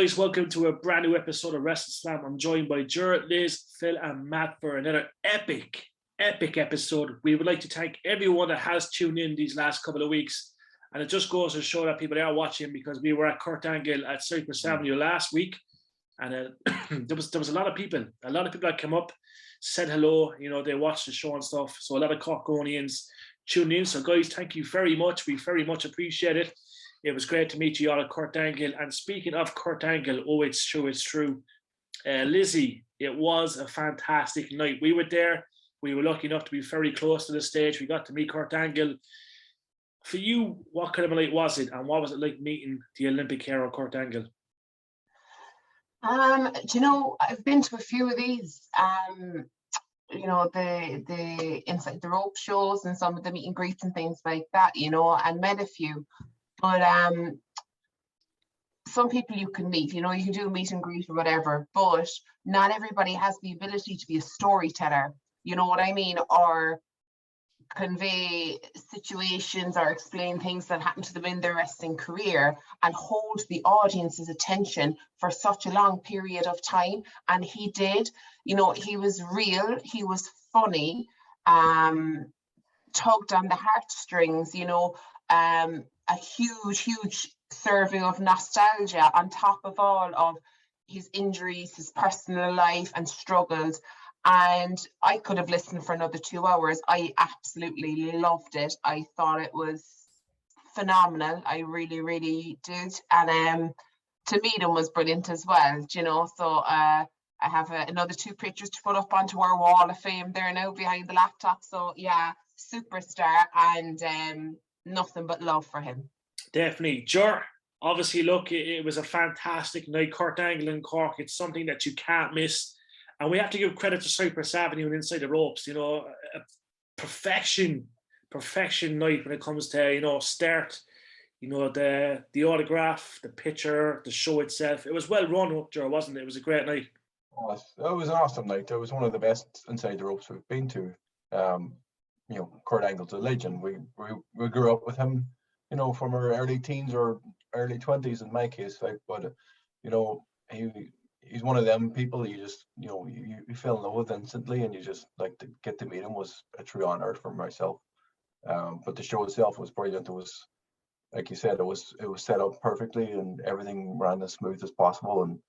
guys, welcome to a brand new episode of WrestleSlam. I'm joined by Jared, Liz, Phil and Matt for another epic episode. We would like to thank everyone that has tuned in these last couple of weeks. And it just goes to show that people are watching, because we were at Kurt Angle at Cypress Avenue last week. And there was a lot of people that came up, said hello, they watched the show and stuff. So a lot of Corkonians tuned in. So guys, thank you very much. We very much appreciate it. It was great to meet you all at Kurt Angle. And speaking of Kurt Angle, it's true. Lizzie, it was a fantastic night. We were there. We were lucky enough to be very close to the stage. We got to meet Kurt Angle. For you, what kind of a night was it? And what was it like meeting the Olympic hero, Kurt Angle? I've been to a few of these, the Inside the Rope shows and some of the meet and greets and things like that, and met a few. But some people you can meet, you can do a meet and greet or whatever, but not everybody has the ability to be a storyteller, you know what I mean, or convey situations or explain things that happened to them in their wrestling career and hold the audience's attention for such a long period of time. And he did, he was real, he was funny, tugged on the heartstrings, a huge serving of nostalgia on top of all of his injuries, his personal life and struggles. And I could have listened for another 2 hours. I absolutely loved it. I thought it was phenomenal. I really did. And to meet him was brilliant as well, So I have another 2 pictures to put up onto our wall of fame there now behind the laptop. So yeah, superstar, and nothing but love for him. Definitely. Jur, obviously, look, it was a fantastic night. Kurt Angle in Cork, it's something that you can't miss. And we have to give credit to Cypress Avenue and Inside the Ropes, a perfection night when it comes to, start, the autograph, the picture, the show itself. It was well run up there, wasn't it? It was a great night. It was an awesome night. It was one of the best Inside the Ropes we've been to. Kurt Angle's a legend. We grew up with him, from our early teens or early 20s in my case, but he's one of them people you just, you fell in love with instantly, and you just like to get to meet him. Was a true honor for myself. But the show itself was brilliant. It was, like you said, it was set up perfectly and everything ran as smooth as possible, and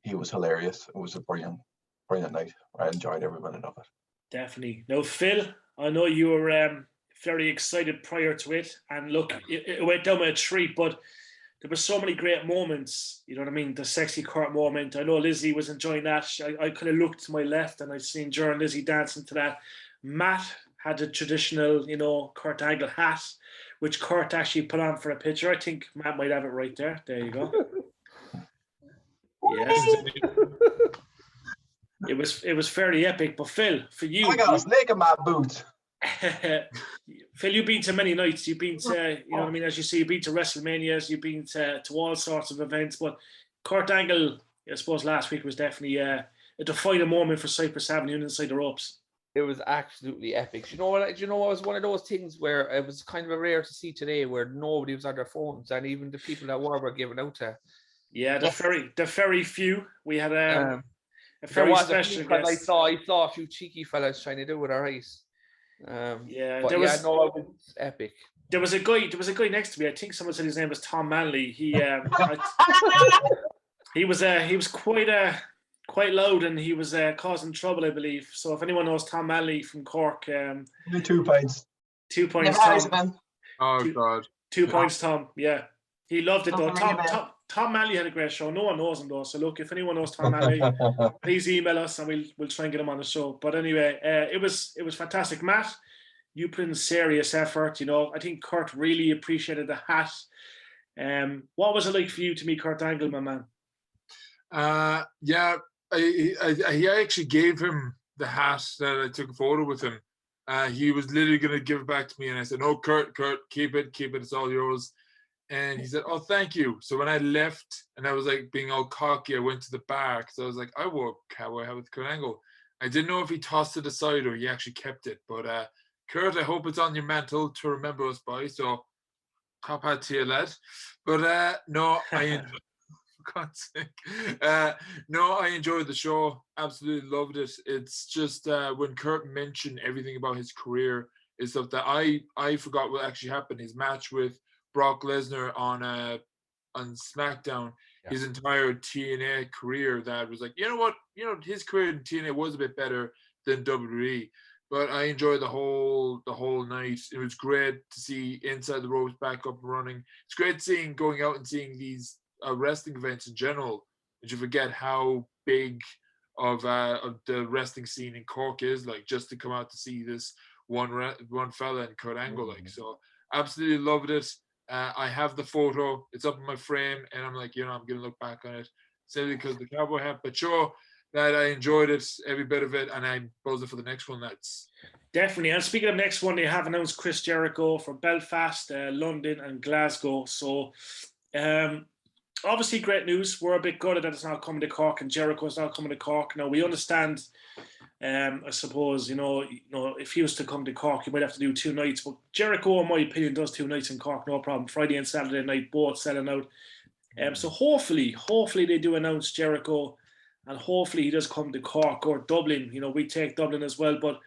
he was hilarious. It was a brilliant night. I enjoyed every minute of it. Definitely. Now, Phil, I know you were very excited prior to it, and look, it went down with a treat, but there were so many great moments, you know what I mean? The sexy Kurt moment. I know Lizzie was enjoying that. I kind of looked to my left and I seen Jer and Lizzie dancing to that. Matt had the traditional, Kurt Angle hat, which Kurt actually put on for a picture. I think Matt might have it right there. There you go. Yes. It was fairly epic. But Phil, for you, I got a snake in my boots. Phil, you've been to many nights. You've been to, as you see, you've been to WrestleManias, you've been to all sorts of events. But Kurt Angle, I suppose last week was definitely a defining moment for Cypress Avenue and Inside the Ropes. It was absolutely epic. You know what? It was one of those things where it was kind of a rare to see today, where nobody was on their phones, and even the people that were given out to. Yeah, the very few. We had a very special guest. I saw a few cheeky fellas trying to do it, all right. It was epic. There was a guy next to me. I think someone said his name was Tom Manley. He was quite loud, and he was causing trouble, I believe. So if anyone knows Tom Manley from Cork, 2 points. 2 points, Tom. Oh God. 2 points, Tom. Yeah, he loved it though. Tom Manley had a great show. No one knows him though. So look, if anyone knows Tom Manley, please email us and we'll try and get him on the show. But anyway, it was fantastic. Matt, you put in serious effort. I think Kurt really appreciated the hat. What was it like for you to meet Kurt Angle, my man? I actually gave him the hat that I took a photo with him. He was literally going to give it back to me, and I said, "No, Kurt, keep it. It's all yours." And he said, "Oh, thank you." So when I left and I was like being all cocky, I went to the bar because I was like, I wore a cowboy hat with Kurt Angle. I didn't know if he tossed it aside or he actually kept it. But Kurt, I hope it's on your mantle to remember us by. So top hat to you, lad. But no, I God's sake. No, I enjoyed the show. Absolutely loved it. It's just when Kurt mentioned everything about his career is stuff that I forgot what actually happened. His match with Brock Lesnar on SmackDown, his entire TNA career. That was like, you know what, his career in TNA was a bit better than WWE. But I enjoyed the whole night. It was great to see Inside the Ropes back up and running. It's great going out and seeing these wrestling events in general. Did you forget how big of the wrestling scene in Cork is? Like, just to come out to see this one fella in Kurt Angle. Like, so absolutely loved it. I have the photo. It's up in my frame, and I'm like, I'm gonna look back on it simply because of the cowboy hat. But sure, that I enjoyed it, every bit of it, and I'm buzzing for the next one. That's definitely. And speaking of next one, they have announced Chris Jericho for Belfast, London, and Glasgow. So, obviously, great news. We're a bit gutted that it's not coming to Cork, and Jericho's not coming to Cork. Now we understand. I suppose if he was to come to Cork, he might have to do 2 nights. But Jericho, in my opinion, does 2 nights in Cork, no problem. Friday and Saturday night, both selling out. So hopefully they do announce Jericho. And hopefully he does come to Cork or Dublin. We take Dublin as well. But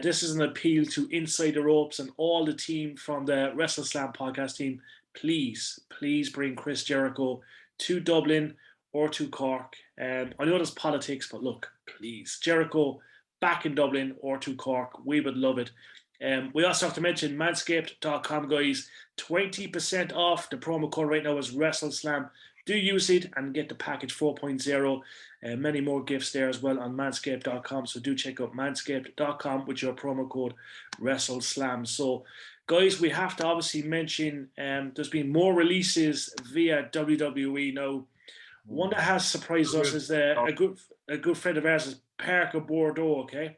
this is an appeal to Inside the Ropes and all the team from the WrestleSlam podcast team. Please bring Chris Jericho to Dublin or to Cork. I know there's politics, but look, please, Jericho back in Dublin or to Cork. We would love it. We also have to mention manscaped.com, guys. 20% off. The promo code right now is WrestleSlam. Do use it and get the package 4.0. Many more gifts there as well on manscaped.com. So do check out manscaped.com with your promo code WrestleSlam. So, guys, we have to obviously mention there's been more releases via WWE now. One that has surprised us is a good friend of ours is Parker Bordeaux. Okay,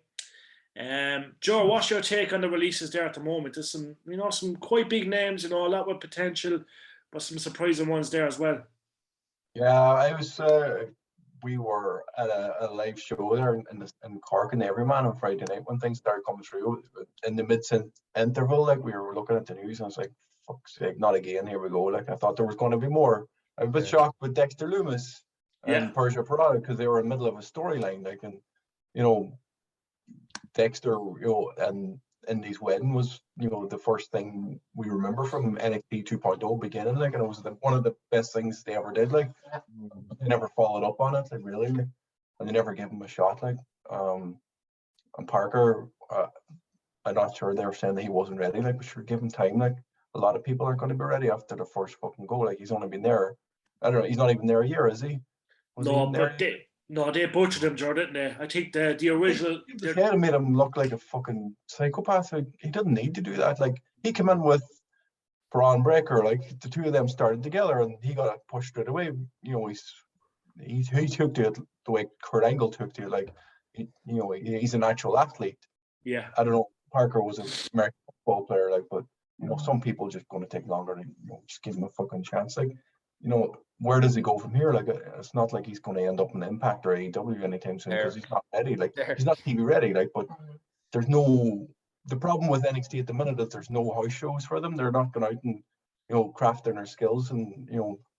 Joe, what's your take on the releases there at the moment? There's some quite big names, a lot with potential, but some surprising ones there as well. Yeah, I was. We were at a live show there in Cork and Everyman on Friday night when things started coming through. In the mid-interval, like, we were looking at the news and I was like, fuck's sake, not again, here we go. Like, I thought there was going to be more. I was a bit shocked with Dexter Lumis and Persia Pirotta because they were in the middle of a storyline. Like, and Dexter, and Indy's wedding was, the first thing we remember from NXT 2.0 beginning. Like, and it was one of the best things they ever did. Like, they never followed up on it, like, really, and they never gave him a shot. Like, and Parker, I'm not sure, they were saying that he wasn't ready. Like, but sure, give him time. Like, a lot of people aren't going to be ready after the first fucking go. Like, he's only been there. I don't know. He's not even there a year, is he? They butchered him, Jordan, didn't they? I think the original. They had made him look like a fucking psychopath. Like, he didn't need to do that. Like, he came in with Braun Breaker. Like, the two of them started together, and he got pushed straight away. He took to it the way Kurt Angle took to it. Like, he's an actual athlete. Yeah. I don't know. Parker was an American football player, like, but some people just going to take longer to just give him a fucking chance. Like, where does he go from here? Like, it's not like he's going to end up in Impact or AEW anytime soon because he's not ready. Like, he's not TV ready. Like, but there's no. The problem with NXT at the minute is there's no house shows for them. They're not going out and crafting their skills and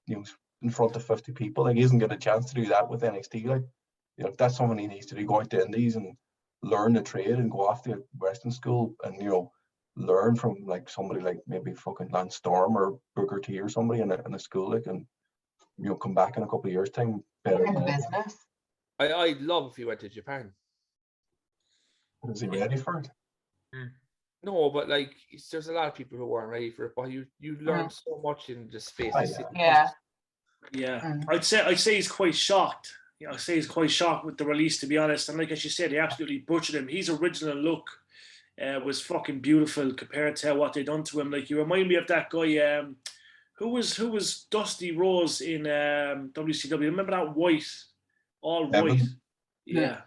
in front of 50 people. Like, he doesn't get a chance to do that with NXT. Like, that's something he needs to do. Go out to Indies and learn the trade and go off to wrestling school and learn from like somebody like maybe fucking Lance Storm or Booker T or somebody in a school, like, and come back in a couple of years' time better. Business. I'd love if he went to Japan. Is he ready for it? No, but like, there's a lot of people who weren't ready for it. But you learn so much in the space. Yeah. I'd say he's quite shocked. I'd say he's quite shocked with the release, to be honest. And like as you said, they absolutely butchered him. His original look was fucking beautiful compared to what they done to him. Like, you remind me of that guy who was Dusty Rose in WCW. Remember that all white? Yeah.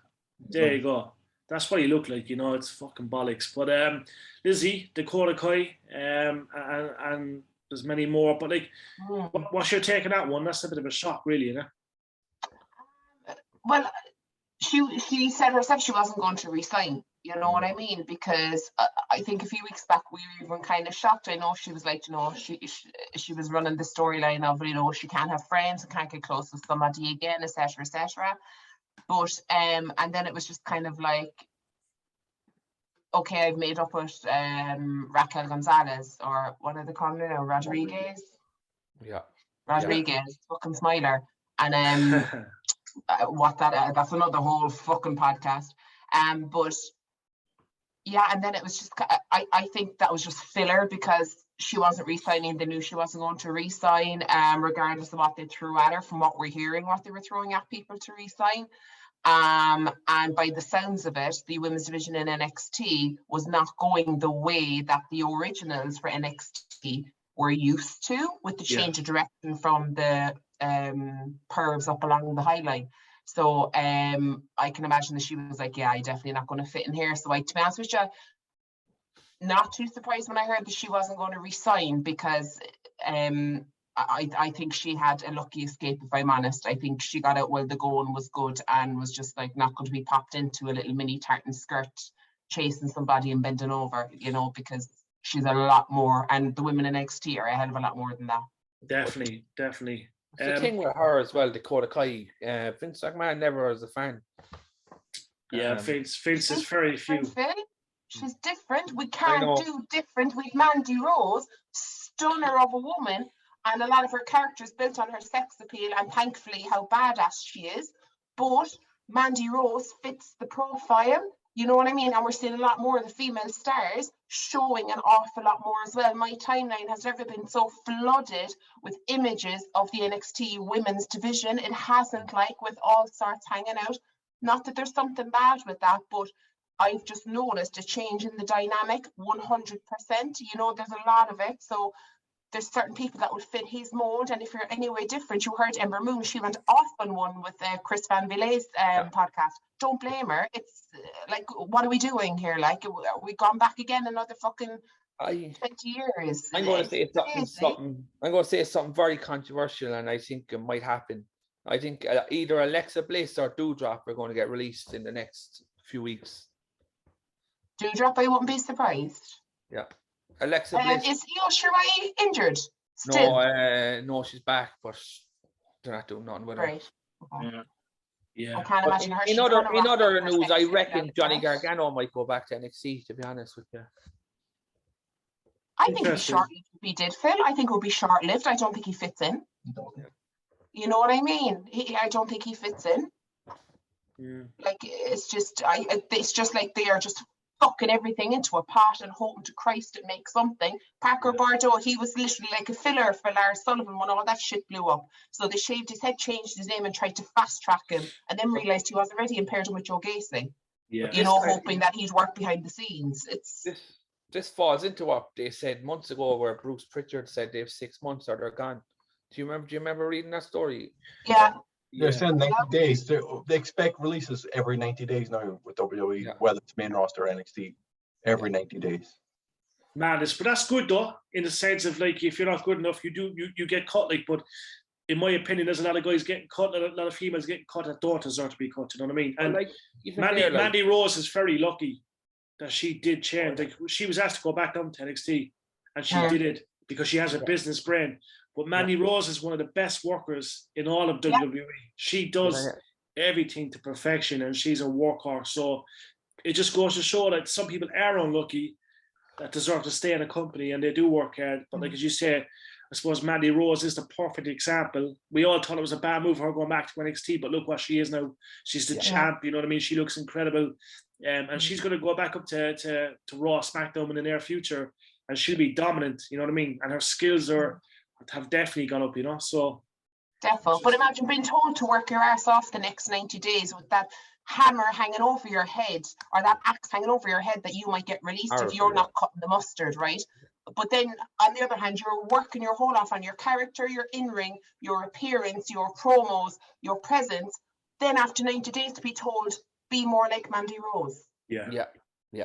There you go. That's what he looked like, it's fucking bollocks. But Lizzie, Dakota Kai, and there's many more. But like, what's your take on that one? That's a bit of a shock, really, Well, she said herself she wasn't going to resign. You know what I mean? Because I think a few weeks back we were even kind of shocked. I know she was like, you know, she was running the storyline of, you know, she can't have friends and can't get close with somebody again, etc., etc. But and then it was just kind of like, okay, I've made up with Raquel Gonzalez, or what are they calling her now? Rodriguez. Rodriguez, fucking Smiler, and that's another whole fucking podcast. But yeah, and then it was just, I think that was just filler because she wasn't re-signing. They knew she wasn't going to re-sign, regardless of what they threw at her. From what we're hearing, what they were throwing at people to re-sign. And by the sounds of it, the women's division in NXT was not going the way that the originals for NXT were used to, with the change of direction from the pervs up along the High Line. So I can imagine that she was like, yeah, I'm definitely not going to fit in here. So to be honest with you, not too surprised when I heard that she wasn't going to resign, because I think she had a lucky escape, if I'm honest. I think she got out while the going was good and was just like not going to be popped into a little mini tartan skirt chasing somebody and bending over, you know, because she's a lot more, and the women in NXT are a hell of a lot more than that. Definitely. It's the thing with her as well, Dakota Kai. Vince McMahon never was a fan. Yeah, Vince is very few. She's different. We can't do different with Mandy Rose, stunner of a woman, and a lot of her characters built on her sex appeal and thankfully how badass she is. But Mandy Rose fits the profile. You know what I mean? And we're seeing a lot more of the female stars showing an awful lot more as well. My timeline has never been so flooded with images of the NXT women's division. It hasn't, like, with all sorts hanging out. Not that there's something bad with that, but I've just noticed a change in the dynamic 100%. You know, there's a lot of it. So there's certain people that would fit his mold, and if you're anyway different, you heard Ember Moon, she went off on one with Chris Van Villet's podcast. Don't blame her. It's like, what are we doing here? Like, we gone back again another fucking 20 years. I'm going to say something. I'm going to say something very controversial, and I think it might happen. I think either Alexa Bliss or Doudrop are going to get released in the next few weeks. Doudrop, I wouldn't be surprised. Yeah. Alexa Bliss. Is Io Shirai injured still? No, she's back, but they're not doing nothing with her. Right. Okay. Yeah. I can't imagine her. In other news, I reckon Johnny Gargano might go back to NXT, to be honest with you. I think it'd be short-lived if he did, Phil. I think it would be short-lived. I don't think he fits in. You know what I mean? I don't think he fits in. Yeah. Like, it's just like they are just fucking everything into a pot and hoping to Christ it makes something. Parker Bordeaux, he was literally like a filler for Lars Sullivan when all that shit blew up. So they shaved his head, changed his name, and tried to fast track him, and then realised he wasn't ready and paired him with Joe Gacy. Yeah. You know, hoping that he'd work behind the scenes. This falls into what they said months ago, where Bruce Pritchard said they have 6 months or they're gone. Do you remember reading that story? Yeah. They're saying 90 days. They expect releases every 90 days now with WWE, whether it's main roster or NXT, every 90 days. Madness, but that's good though, in the sense of, like, if you're not good enough, you get cut. Like, but in my opinion, there's a lot of guys getting cut, a lot of females getting cut that don't deserve to be cut. You know what I mean? And Mandy Rose is very lucky that she did change. Like, she was asked to go back down to NXT, and she did it because she has a business brain. But Mandy Rose is one of the best workers in all of WWE. She does everything to perfection, and she's a workhorse. So it just goes to show that some people are unlucky that deserve to stay in a company, and they do work hard. But like as you say, I suppose Mandy Rose is the perfect example. We all thought it was a bad move for her going back to NXT, but look what she is now. She's the champ, you know what I mean? She looks incredible. And she's going to go back up to Raw, SmackDown in the near future, and she'll be dominant, you know what I mean? And her skills have definitely gone up, you know, so. Definitely. But imagine being told to work your ass off the next 90 days with that hammer hanging over your head, or that axe hanging over your head, that you might get released if you're not cutting the mustard, right? But then on the other hand, you're working your whole off on your character, your in-ring, your appearance, your promos, your presence. Then after 90 days to be told, be more like Mandy Rose. Yeah.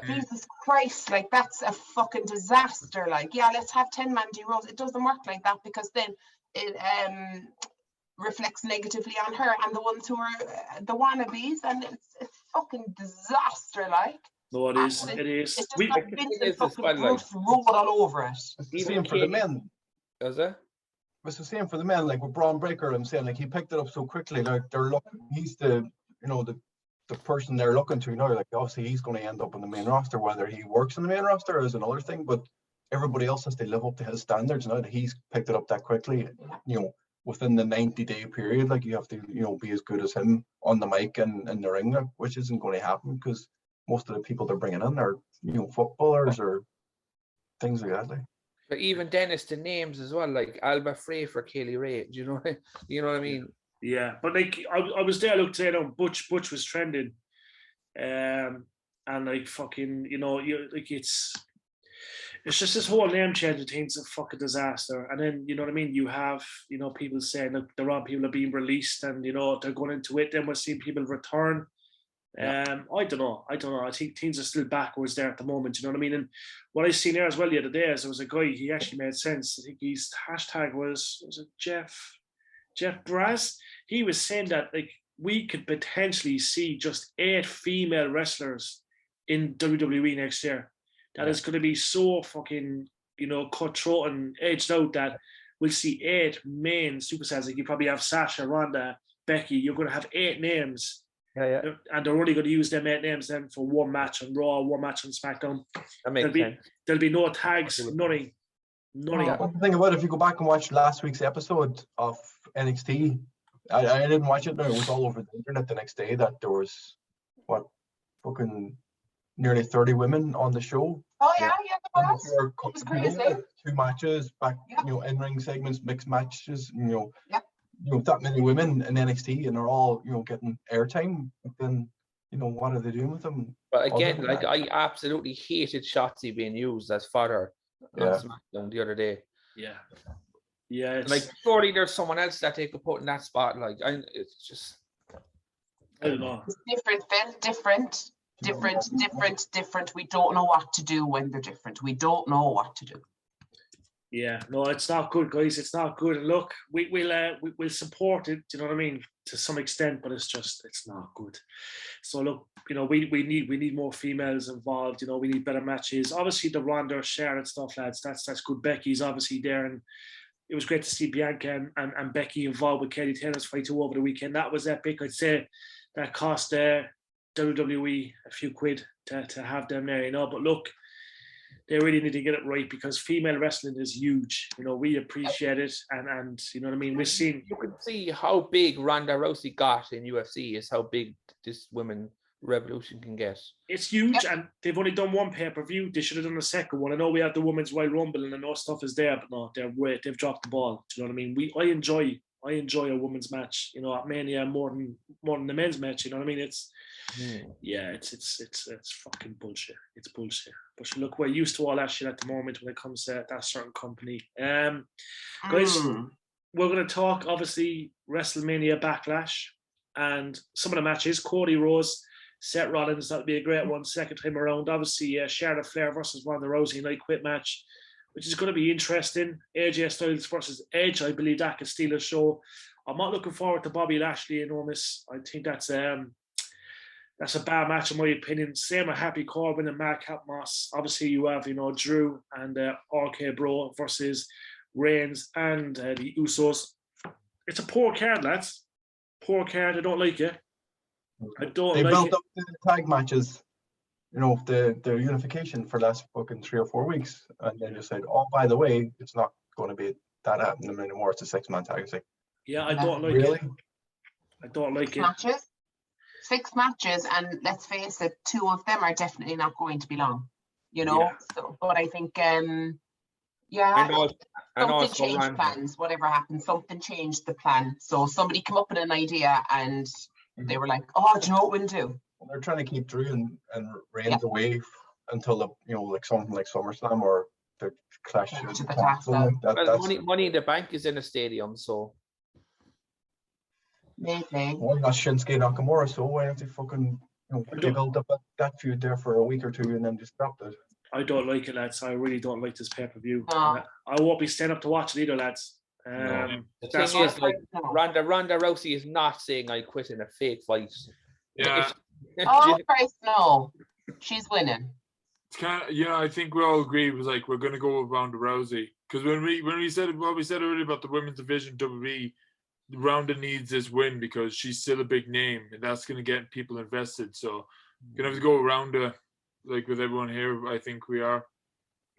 Jesus Christ, like, that's a fucking disaster. Like, yeah, let's have 10 Mandy Rose. It doesn't work like that, because then reflects negatively on her and the ones who are the wannabes, and it's fucking disaster, like. No, it is. It is. It's just got Vincent fucking spotlight. Bruce rolled all over it. It's the same for the men. Is it? It's the same for the men, like with Braun Breaker. I'm saying, like, he picked it up so quickly. Like, they're looking. He's the, you know, the person they're looking to now. Like, obviously, he's going to end up in the main roster. Whether he works in the main roster is another thing. But everybody else has to live up to his standards now that he's picked it up that quickly. You know, within the 90-day period, like, you have to, you know, be as good as him on the mic and in the ring, which isn't going to happen because most of the people they're bringing in are, you know, footballers or things like that. Like. But even Dennis, the names as well, like Alba Frey for Kaylee Ray. Do you know? You know what I mean? Yeah, but like I was there. Look, today, Butch was trending, and like fucking, you know, like it's just this whole name change thing's a fucking disaster. And then, you know what I mean, you have, you know, people saying that the wrong people are being released, and, you know, they're going into it. Then we're seeing people return. I don't know. I think things are still backwards there at the moment. You know what I mean? And what I seen there as well the other day is there was a guy. He actually made sense. I think his hashtag was it Jeff Brass. He was saying that, like, we could potentially see just 8 female wrestlers in WWE next year. That is going to be so fucking, you know, cutthroat and edged out that we'll see 8 main superstars. Like, you probably have Sasha, Ronda, Becky. You're going to have 8 names. Yeah. And they're only going to use them 8 names then for one match on Raw, one match on SmackDown. That makes sense. There'll be no tags, nothing. One thing about it, if you go back and watch last week's episode of NXT, I didn't watch it. No, it was all over the internet the next day that there was fucking nearly 30 women on the show. Oh yeah, it was crazy. 2 matches, you know, in-ring segments, mixed matches, you know. You know, that many women in NXT, and they're all, you know, getting airtime. But then, you know, what are they doing with them? But again, like, I absolutely hated Shotzi being used as fodder on SmackDown the other day. Yeah. Like, surely there's someone else that they could put in that spot. Like, it's just, I don't know. It's different, Phil. Different. We don't know what to do when they're different. We don't know what to do. Yeah, no, it's not good, guys. It's not good. And look, we'll support it. Do you know what I mean? To some extent, but it's not good. So look, you know, we need more females involved. You know, we need better matches. Obviously, the Ronda, Charlotte stuff, lads. That's good. Becky's obviously there, and it was great to see Bianca and Becky involved with Katie Taylor's fight too over the weekend. That was epic. I'd say that cost WWE a few quid to have them there. You know, but look, they really need to get it right because female wrestling is huge. You know, we appreciate it, and you know what I mean. We're seeing. You can see how big Ronda Rousey got in UFC is how big this women revolution can get. It's huge, and they've only done 1 pay-per-view. They should have done a second one. I know we had the Women's Royal Rumble, and I know stuff is there, but no, they've dropped the ball. Do you know what I mean? I enjoy a women's match. You know, at Mania more than the men's match. You know what I mean? It's it's fucking bullshit. It's bullshit. But look, we're used to all that shit at the moment when it comes to that certain company. Guys, we're going to talk, obviously, WrestleMania Backlash and some of the matches. Cody Rhodes, Seth Rollins, that'll be a great one second time around. Obviously, Charlotte Flair versus Ronda Rousey night quit match, which is going to be interesting. AJ Styles versus Edge, I believe that could steal a show. I'm not looking forward to Bobby Lashley enormous. I think that's a bad match in my opinion. Same with Happy Corbin and Madcap Moss. Obviously, you have, you know, Drew and RK Bro versus Reigns and the Usos. It's a poor card, lads. Poor card. I don't like it. They built up the tag matches, you know, the unification for last fucking 3 or 4 weeks, and then just said, oh, by the way, it's not going to be that happening anymore. It's a 6-man tag. It's like, yeah, I don't like really? it. I don't like it. Matches? 6 matches, and let's face it, 2 of them are definitely not going to be long, you know. Yeah. So, but I think, something changed plans. Whatever happened, something changed the plan. So somebody came up with an idea, and they were like, "Oh, do you know what we'll do?" Well, they're trying to keep Drew and Reigns away until the, you know, like something like SummerSlam or the Clash. Money in the Bank is in a stadium, so. Maybe. Well, not Shinsuke Nakamura, so why don't they fucking, you know, they built up that feud there for a week or 2 and then just dropped it? I don't like it, lads. I really don't like this pay-per-view. No. I won't be staying up to watch it either, lads. The That's thing is, what- like, Ronda Rousey is not saying I quit in a fake fight. Yeah. Oh Christ, no. She's winning. It's kind of, I think we all agree it was like we're gonna go with Ronda Rousey because when we said what we said earlier about the women's division WWE, Ronda needs this win because she's still a big name and that's gonna get people invested. So gonna have to go with Ronda, like with everyone here. I think we are.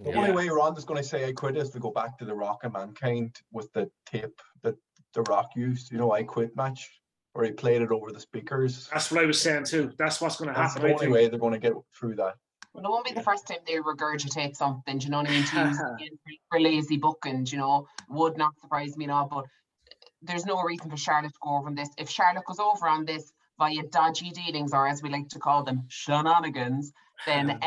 The only way Ronda's going to say I quit is to go back to the Rock and Mankind with the tape that the Rock used. I quit match, where he played it over the speakers. That's what I was saying too. That's what's going to That's happen. the only way they're going to get through that. Well, it won't be the first time they regurgitate something, do you know what I mean? To use for lazy booking, would not surprise me at all. But there's no reason for Charlotte to go over on this. If Charlotte goes over on this via dodgy dealings, or as we like to call them, shenanigans, then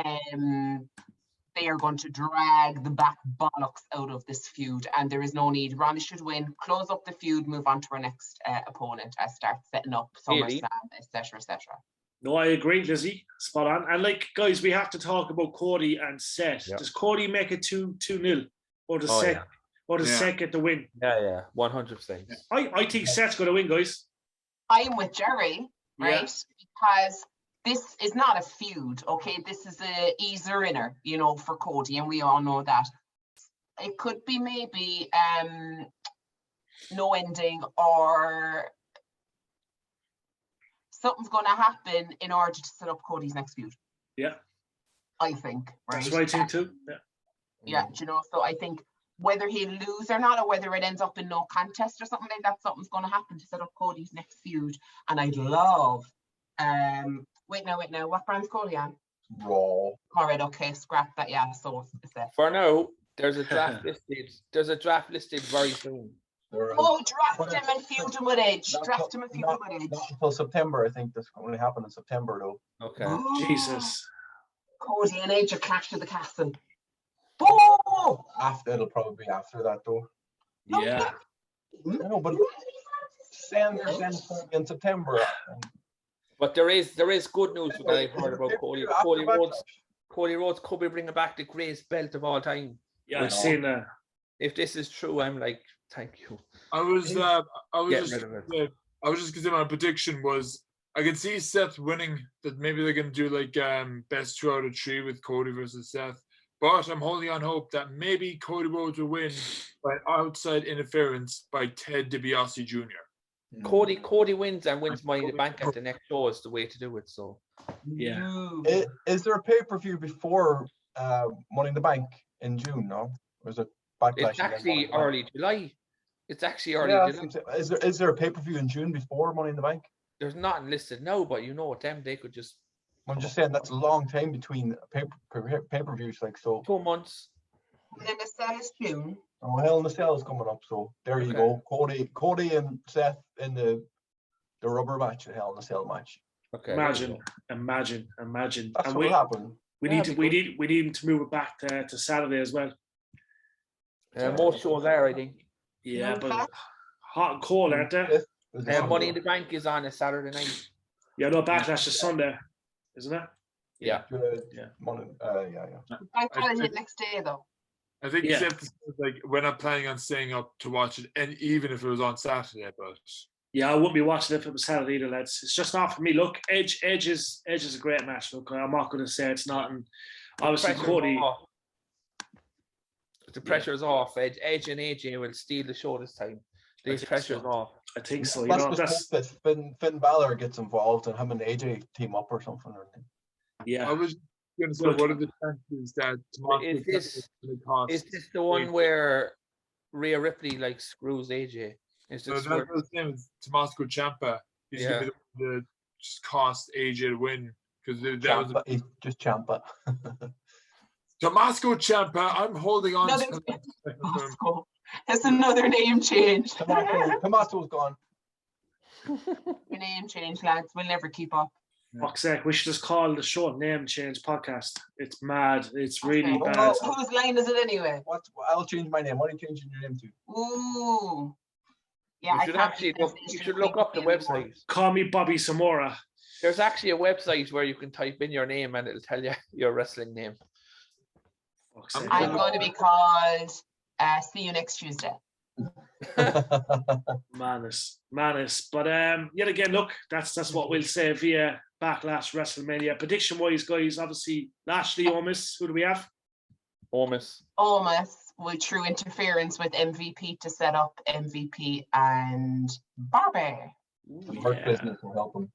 they are going to drag the back bollocks out of this feud, and there is no need. Ronda should win, close up the feud, move on to her next opponent, start setting up SummerSlam, etc., etc. No, I agree, Lizzie. Spot on. And guys, we have to talk about Cody and Seth. Yep. Does Cody make it 2-0, or does Seth get the win? Yeah, 100%. I think Seth's going to win, guys. I'm with Jerry, right? Because this is not a feud, okay? This is a easer inner, for Cody, and we all know that. It could be maybe no ending, or something's going to happen in order to set up Cody's next feud. Yeah. I think, right? That's what I think too. Yeah, so I think whether he'll lose or not, or whether it ends up in no contest or something like that, something's going to happen to set up Cody's next feud. And I'd love... Wait now. What brand's Cody on? Raw. All right, okay, scrap that. Yeah, so it's that. For now, there's a draft listed. There's a draft listed very soon. Draft him and feud him with Edge. Draft him and feud him with Edge. Not until September, I think. That's going to happen in September, though. Okay. Jesus. Cody and Edge are clash to the castle. Oh! It'll probably be after that, though. Yeah. No, but Sanders ends in September. But there is good news that I've heard about Cody. Cody Rhodes could be bringing back the greatest belt of all time. Yeah, I've seen that. If this is true, I'm like, thank you. I was just gonna say my prediction was I can see Seth winning. That maybe they're gonna do like best 2 out of 3 with Cody versus Seth. But I'm holding on hope that maybe Cody Rhodes will win by outside interference by Ted DiBiase Jr. Cody wins and wins Money in the Bank at the next show is the way to do it. So yeah. Is there a pay-per-view before Money in the Bank in June? No, or is it Backlash? It's actually early July. It's actually early July. Is there a pay-per-view in June before Money in the Bank? There's nothing listed now, but them they could just. I'm just saying that's a long time between pay-per-views, like so. 2 months. Then the cell is June. Oh, Hell in a Cell is coming up, so there you go. Cody and Seth in the rubber match, the Hell in a Cell match. Okay. Imagine. That's what happened. We need him to move it back to Saturday as well. More shows there, I think. Yeah, but hot and cold, aren't they? Money in the Bank is on a Saturday night. Yeah, no, Backlash is Sunday, isn't it? Yeah. Yeah. I'm calling it next day though. I think like we're not planning on staying up to watch it, and even if it was on Saturday, but yeah, I wouldn't be watching it if it was Saturday either, lads. It's just not for me. Look, Edge is a great match. Look, I'm not going to say it's not, and obviously Cody. The pressure's off. Edge and AJ will steal the show this time. The pressure's off. I think so. That's that Finn Balor gets involved and him and AJ team up or something. Yeah. I was going to say, what are the chances that is this the one where Rhea Ripley screws AJ? Is this the same as Tommaso Ciampa? He's going to be the one that just cost AJ to win because that was just Ciampa. Tommaso Ciampa. I'm holding on. That's another name change. Tommaso's gone. Your name change, lads. We'll never keep up. Fuck's sake, we should just call the show Name Change Podcast. It's mad. It's really bad. Whose line is it anyway? I'll change my name. What are you changing your name to? Ooh. Yeah, you should look up the website. Call me Bobby Samora. There's actually a website where you can type in your name and it'll tell you your wrestling name. I'm going to be called See You Next Tuesday. Madness. But yet again, look, that's what we'll say via Backlash WrestleMania. Prediction wise, guys, obviously Lashley, Omis. Who do we have? Omis with true interference with MVP to set up MVP and Barbie. Hurt business will help him.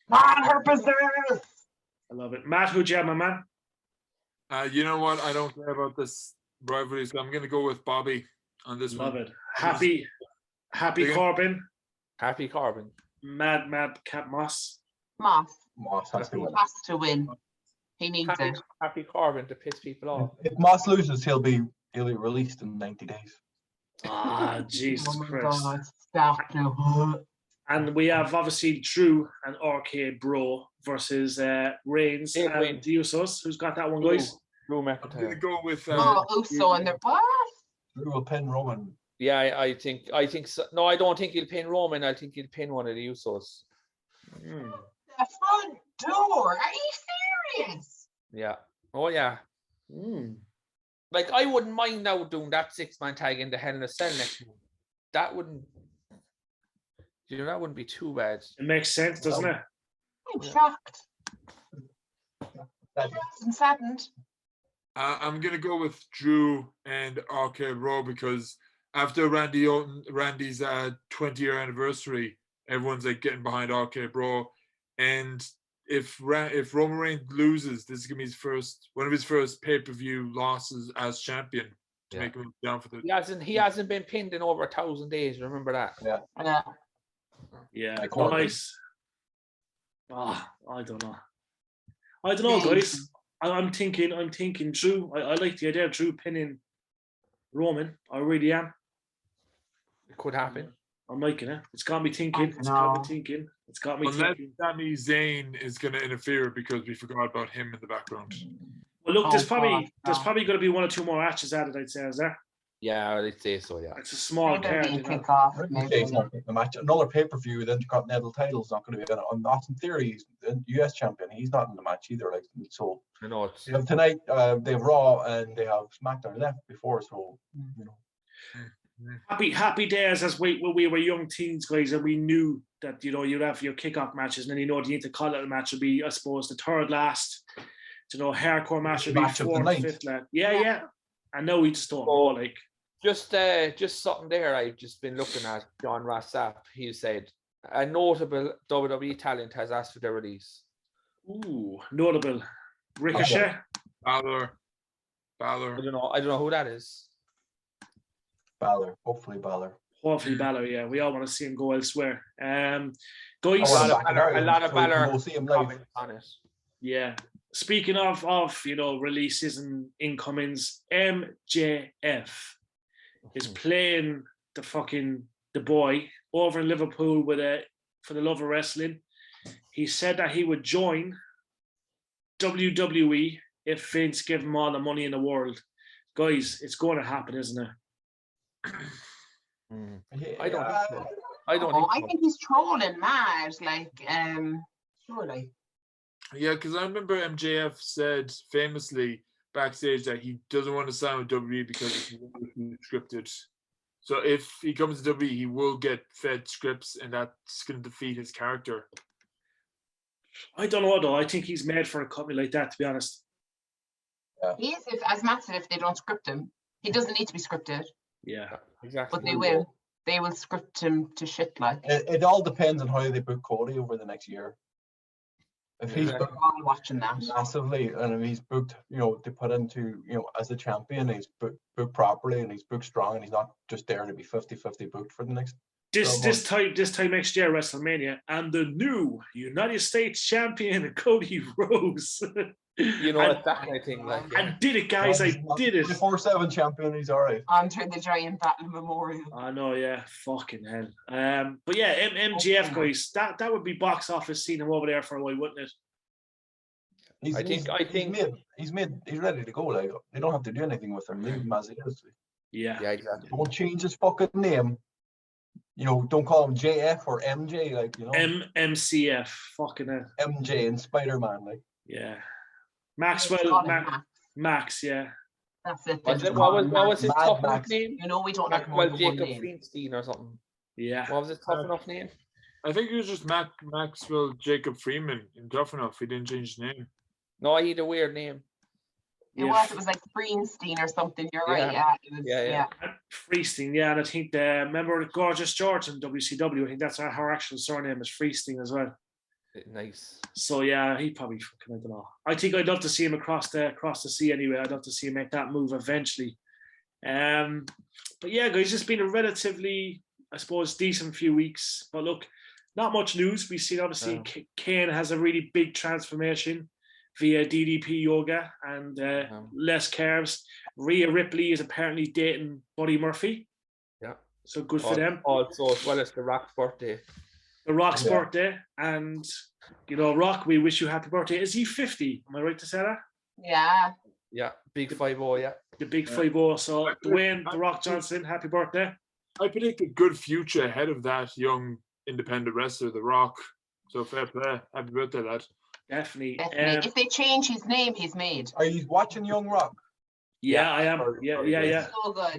Man, her business. I love it. Matt, who'd you have, my man? You know what? I don't care about this rivalry, so I'm going to go with Bobby on this one. Love it. Happy Corbin. Happy Corbin. Mad Cat Moss. Moss has to win. Has to win. He needs it. Happy Corbin to piss people off. If Moss loses, he'll be released in 90 days. Ah, Jesus Christ. God, stop now. And we have obviously Drew and RK Bro versus Reigns and the Usos. Who's got that one, guys? Drew I'm going McIntyre. to go with Uso and their what? Drew will pin Roman. Yeah, I think so. No, I don't think he'll pin Roman. I think he'll pin one of the Usos. The front door. Are you serious? Yeah. Oh yeah. Like I wouldn't mind now doing that 6-man tag in the Hell in a Cell next month. That wouldn't. That wouldn't be too bad. It makes sense, doesn't it? I'm shocked. I'm saddened. I'm going to go with Drew and RK Bro because after Randy's 20-year anniversary, everyone's like getting behind RK Bro. And if Roman Reigns loses, this is going to be one of his first pay-per-view losses as champion to make him down for the... He hasn't been pinned in over 1,000 days. Remember that? Yeah. Nice. I don't know, guys. I'm thinking Drew. I like the idea of Drew pinning Roman. I really am. It could happen. I'm liking it. It's got me thinking. Unless Sami Zayn is going to interfere because we forgot about him in the background. Well, look, there's probably going to be 1 or 2 more matches added, I'd say, is there? Yeah, I'd say so, yeah. It's a small card. Another pay-per-view, the Intercontinental title is not going to be on Austin Theory. He's the US champion. He's not in the match either. So I know it's... they have tonight, they have Raw and they have SmackDown left before, so Happy days as we were young teens, guys, and we knew that you'd have your kickoff matches, and then the Intercontinental match would be, I suppose, the third last. Hardcore match would be 4th, 5th last. Yeah. I know we just don't know, like. Just something there. I've just been looking at John Rossap. He said a notable WWE talent has asked for their release. Ooh, notable. Ricochet. Balor. I don't know who that is. Balor. Hopefully Balor. Yeah. We all want to see him go elsewhere. Guys, a lot of Balor comments on it. Yeah. Speaking of releases and incomings, MJF is playing the boy over in Liverpool for the love of wrestling. He said that he would join WWE if Vince gave him all the money in the world. Guys, it's going to happen, isn't it? I don't think so. I think he's trolling mad, surely. Yeah, because I remember MJF said famously backstage that he doesn't want to sign with WWE because it's scripted. So if he comes to WWE, he will get fed scripts, and that's going to defeat his character. I don't know, though. I think he's made for a company like that, to be honest. Yeah. He is, as Matt said, if they don't script him. He doesn't need to be scripted. Yeah, exactly. But they will. They will script him to shit like. It all depends on how they book Cody over the next year. If he's booked watching that massively, and if he's booked, to put into, as a champion, he's booked properly and he's booked strong, and he's not just there to be 50-50 booked for the next. This time next year, WrestleMania, and the new United States champion Cody Rhodes. That kind of thing. I did it, guys. I did it. 4/7 champion. He's all right. Onto the Giant Battle Memorial. I know, yeah. Fucking hell. But yeah, MJF, guys, that would be box office seeing him over there for a while, wouldn't it? He's ready to go. They don't have to do anything with him. Leave him as he is. Yeah, exactly. Don't change his fucking name. Don't call him JF or MJ, MCF, fucking hell. MJ and Spider-Man, Yeah. Maxwell, Max, yeah. That's it. What was his Mad tough enough Max. name? You know we don't like more Well, than one Jacob name. Feinstein or something. Yeah. What was his tough enough name? I think it was just Maxwell Jacob Freeman in Tough Enough. He didn't change his name. No, he had a weird name. It was like Greenstein or something. You're right. Yeah. Yeah. It was, Yeah. Freestein, yeah, and I think remember Gorgeous George in WCW. I think that's her actual surname is Freestein as well. Nice. So yeah, he probably fucking, I don't know. I think I'd love to see him across the sea anyway. I'd love to see him make that move eventually. But yeah, guys, it's been a relatively, I suppose, decent few weeks. But look, not much news. We've seen obviously Kane has a really big transformation via DDP yoga and less carbs. Rhea Ripley is apparently dating Buddy Murphy. Yeah. So good for them. Also, as well as The Rock's birthday. The Rock's birthday. And, you know, Rock, we wish you happy birthday. Is he 50? Am I right to say that? Yeah. Yeah, big 5-0, yeah. The big 5-0. So Dwayne The Rock Johnson, happy birthday. I predict a good future ahead of that young independent wrestler, The Rock. So fair play. Happy birthday, lad. Definitely. If they change his name, he's made. Are you watching Young Rock? Yeah, I am. Yeah. So good.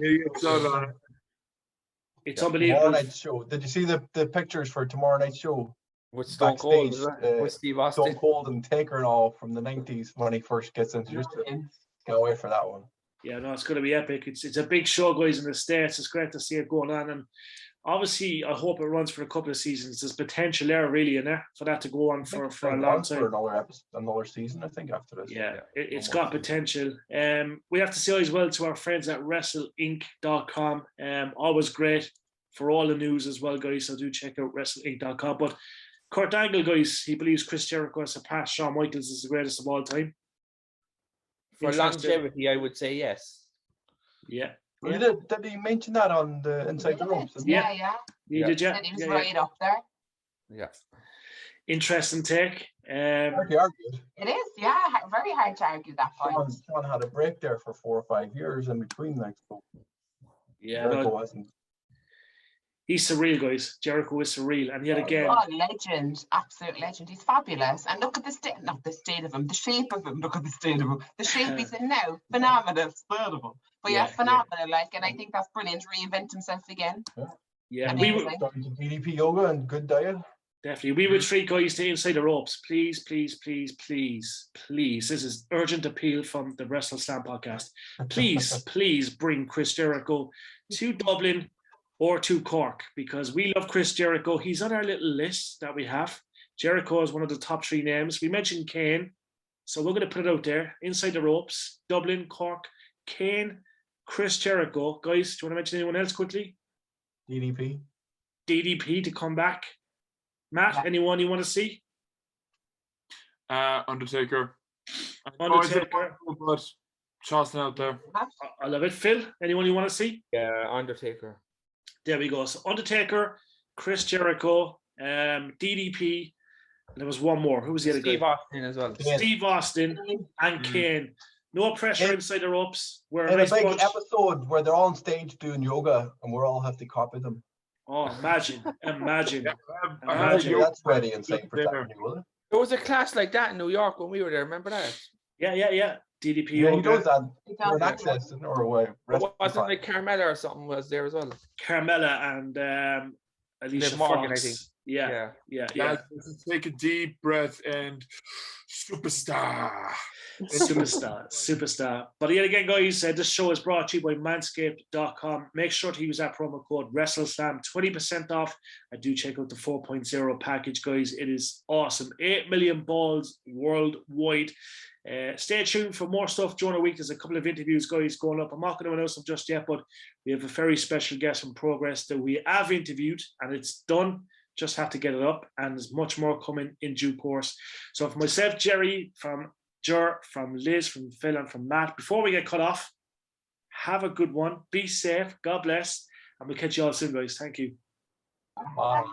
It's unbelievable. Tomorrow night's show. Did you see the pictures for tomorrow night's show? With Stone Cold, with Steve Austin. Stone Cold and Taker and all from the 90s when he first gets introduced. Can't wait for that one. Yeah, no, it's going to be epic. It's a big show, guys, in the States. It's great to see it going on. And obviously, I hope it runs for a couple of seasons. There's potential there, really, in there for that to go on for a long time. For another season, I think, after this. Yeah, it's got potential. We have to say as well to our friends at WrestleInc.com. Always great for all the news as well, guys. So do check out WrestleInc.com. But Kurt Angle, guys, he believes Chris Jericho has surpassed Shawn Michaels as the greatest of all time. For longevity, I would say yes. Yeah. Did he mention that on the Inside the Ropes? Yeah. He did, yeah. He was right up there. Yeah. Interesting take. Hard to argue. It is, yeah. Very hard to argue that point. Shawn had a break there for 4 or 5 years in between, like, so. Yeah. Jericho wasn't. He's surreal, guys. Jericho is surreal. And yet again. Oh, legend. Absolute legend. He's fabulous. And look at the state, not the state of him, the shape of him. Look at the state of him. The shape he's in now. Phenomenal. Beautiful. But yeah, phenomenal. Like, and I think that's brilliant. Reinvent himself again. Yeah. We were DDP yoga and good diet. Definitely. We would treat guys to Inside the Ropes. Please. This is urgent appeal from the WrestleSlam podcast. Please bring Chris Jericho to Dublin or to Cork, because we love Chris Jericho. He's on our little list that we have. Jericho is one of the top 3 names. We mentioned Kane, so we're going to put it out there. Inside the Ropes, Dublin, Cork, Kane, Chris Jericho. Guys, do you want to mention anyone else quickly? DDP to come back. Matt, anyone you want to see? Undertaker. Undertaker. Tossing out there. I love it. Phil, anyone you want to see? Yeah, Undertaker. There we go. So Undertaker, Chris Jericho, DDP, and there was one more. Who was the other guy? Steve Austin as well. Steve Austin and Kane. No pressure inside the ropes. We're in a big episode where they're all on stage doing yoga and we're all have to copy them. Oh, imagine. That's ready insane for Saturday, will it? There was a class like that in New York when we were there. Remember that? Yeah. DDP. Yeah, he does that. For an access in Norway. Wasn't like Carmella or something was there as well? Carmella and Alicia Morgan, Fox. I think. Yeah. Let's take a deep breath and superstar. Superstar. But yet again, guys, this show is brought to you by manscaped.com. Make sure to use that promo code WrestleSlam, 20% off. I do check out the 4.0 package, guys. It is awesome. 8 million balls worldwide. Stay tuned for more stuff during the week. There's a couple of interviews, guys, going up. I'm not going to announce them just yet, but we have a very special guest in progress that we have interviewed, and it's done. Just have to get it up, and there's much more coming in due course. So for myself, Jerry, from Liz, from Phil, and from Matt, before we get cut off, have a good one. Be safe. God bless. And we'll catch you all soon, guys. Thank you. Bye.